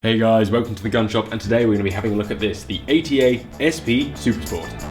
Hey guys, welcome to the gun shop, and today we're going to be having a look at this, the ATA SP Supersport.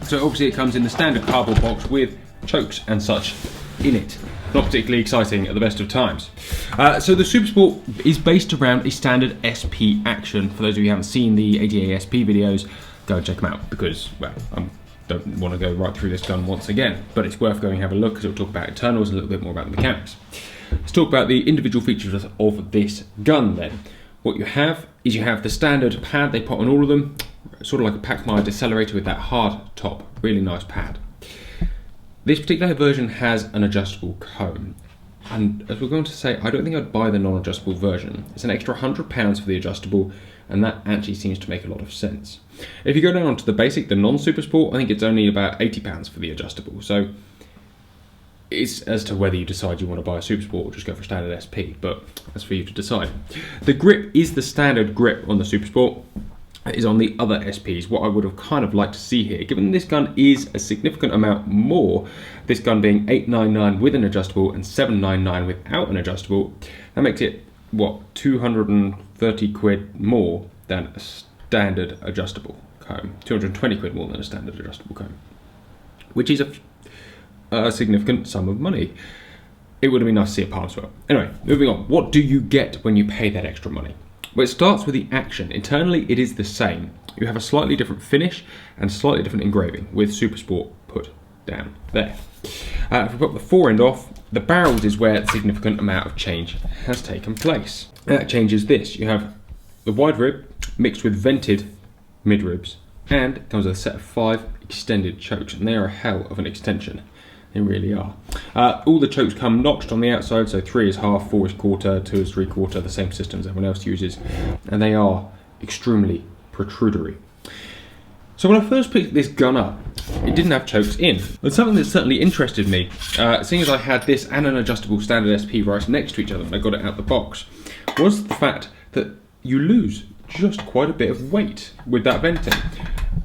So obviously it comes in the standard cardboard box with chokes and such in it. Not particularly exciting at the best of times. So the Supersport is based around a standard SP action. For those of you who haven't seen the ATA SP videos, go and check them out because, well, I don't want to go right through this gun once again, but it's worth going and have a look because it'll talk about internals and a little bit more about the mechanics. Let's talk about the individual features of this gun then. What you have is you have the standard pad they put on all of them, sort of like a Pacmire decelerator with that hard top, really nice pad. This particular version has an adjustable comb, and as we're going to say, I don't think I'd buy the non-adjustable version. It's an extra £100 for the adjustable, and that actually seems to make a lot of sense. If you go down to the basic, the non-Super Sport, I think it's only about £80 for the adjustable, so it's as to whether you decide you want to buy a Super Sport or just go for standard SP, but that's for you to decide. The grip is the standard grip on the Super Sport. It is on the other SPs. What I would have kind of liked to see here, given this gun is a significant amount more, this gun being $899 with an adjustable and $799 without an adjustable, that makes it, what, 230 quid more than a standard adjustable comb. 220 quid more than a standard adjustable comb, which is a significant sum of money. It would have been nice to see a palm swell. Anyway, moving on. What do you get when you pay that extra money? Well, it starts with the action. Internally, it is the same. You have a slightly different finish and slightly different engraving with Supersport put down there. If we put the fore end off, the barrels is where a significant amount of change has taken place. That change is this. You have the wide rib mixed with vented mid ribs, and it comes with a set of 5 extended chokes, and they are a hell of an extension. They really are. All the chokes come notched on the outside, so 3 is half, 4 is quarter, 2 is 3/4, the same systems everyone else uses, and they are extremely protrudery. So when I first picked this gun up, it didn't have chokes in. But something that certainly interested me, seeing as I had this and an adjustable standard SP right next to each other when I got it out the box, was the fact that you lose just quite a bit of weight with that venting.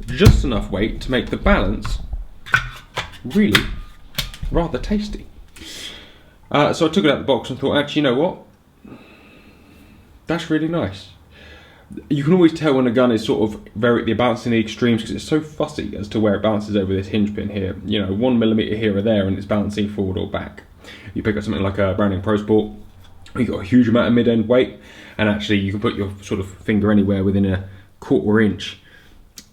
Just enough weight to make the balance really rather tasty. So I took it out of the box and thought, actually, you know what? That's really nice. You can always tell when a gun is sort of very balancing the extremes because it's so fussy as to where it balances over this hinge pin here. You know, 1mm here or there, and it's balancing forward or back. You pick up something like a Browning Pro Sport, you've got a huge amount of mid-end weight, and actually you can put your sort of finger anywhere within a 1/4 inch,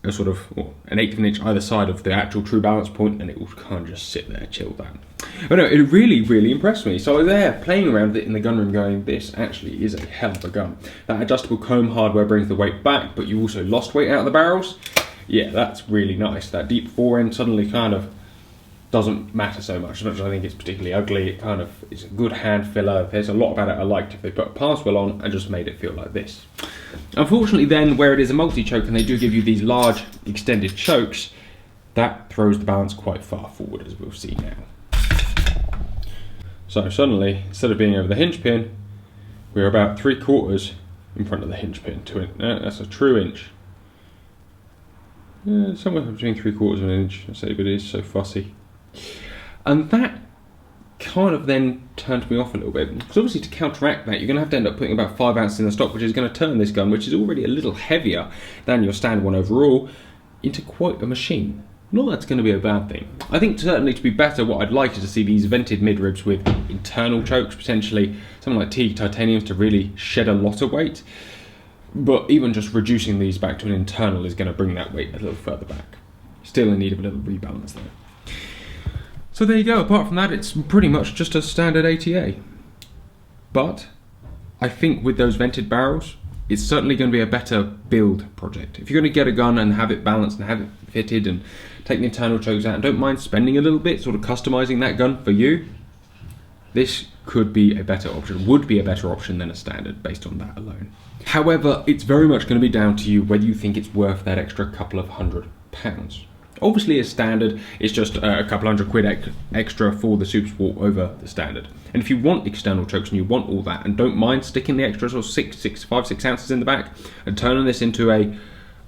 a sort of, well, an 1/8 of an inch either side of the actual true balance point, and it will kind of just sit there chilled out. But no, it really, really impressed me. So I was there playing around with it in the gun room going, this actually is a hell of a gun. That adjustable comb hardware brings the weight back, but you also lost weight out of the barrels. Yeah, that's really nice. That deep fore end suddenly kind of doesn't matter so much. As much as I think it's particularly ugly, it kind of is a good hand filler. There's a lot about it I liked if they put a palm swell on and just made it feel like this. Unfortunately then, where it is a multi-choke and they do give you these large extended chokes, that throws the balance quite far forward, as we'll see now. So suddenly, instead of being over the hinge pin, we're about 3/4 in front of the hinge pin. That's a true inch. Yeah, somewhere between 3/4 of an inch, I say, but it is so fussy. And that kind of then turned me off a little bit. Because obviously to counteract that, you're going to have to end up putting about 5 ounces in the stock, which is going to turn this gun, which is already a little heavier than your standard one overall, into quite a machine. Not that that's going to be a bad thing. I think certainly to be better, what I'd like is to see these vented mid-ribs with internal chokes, potentially something like T titaniums to really shed a lot of weight. But even just reducing these back to an internal is going to bring that weight a little further back. Still in need of a little rebalance there. So there you go. Apart from that, it's pretty much just a standard ATA. But I think with those vented barrels, it's certainly going to be a better build project. If you're going to get a gun and have it balanced and have it fitted and take the internal chokes out and don't mind spending a little bit, sort of customizing that gun for you, this could be a better option, would be a better option than a standard based on that alone. However, it's very much going to be down to you whether you think it's worth that extra couple of £100. Obviously, as standard, it's just a couple £100 extra for the Supersport over the standard. And if you want external chokes and you want all that, and don't mind sticking the extra sort of 5-6 ounces in the back, and turning this into a,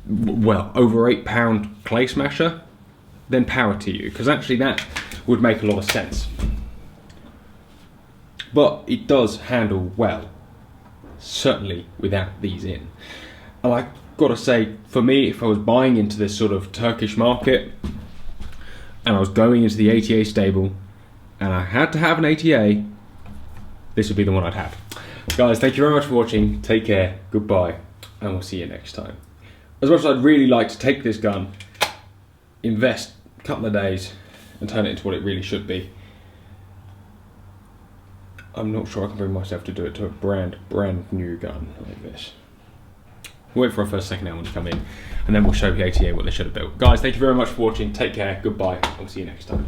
well, over £8 clay smasher, then power to you, because actually that would make a lot of sense. But it does handle well, certainly without these in. And I gotta say, for me, if I was buying into this sort of Turkish market and I was going into the ATA stable and I had to have an ATA, this would be the one I'd have. Guys, thank you very much for watching. Take care, goodbye, and we'll see you next time. As much as I'd really like to take this gun, invest a couple of days and turn it into what it really should be, I'm not sure I can bring myself to do it to a brand new gun like this. We'll wait for our first second-hand one to come in, and then we'll show the ATA what they should have built. Guys, thank you very much for watching. Take care, goodbye, I'll see you next time.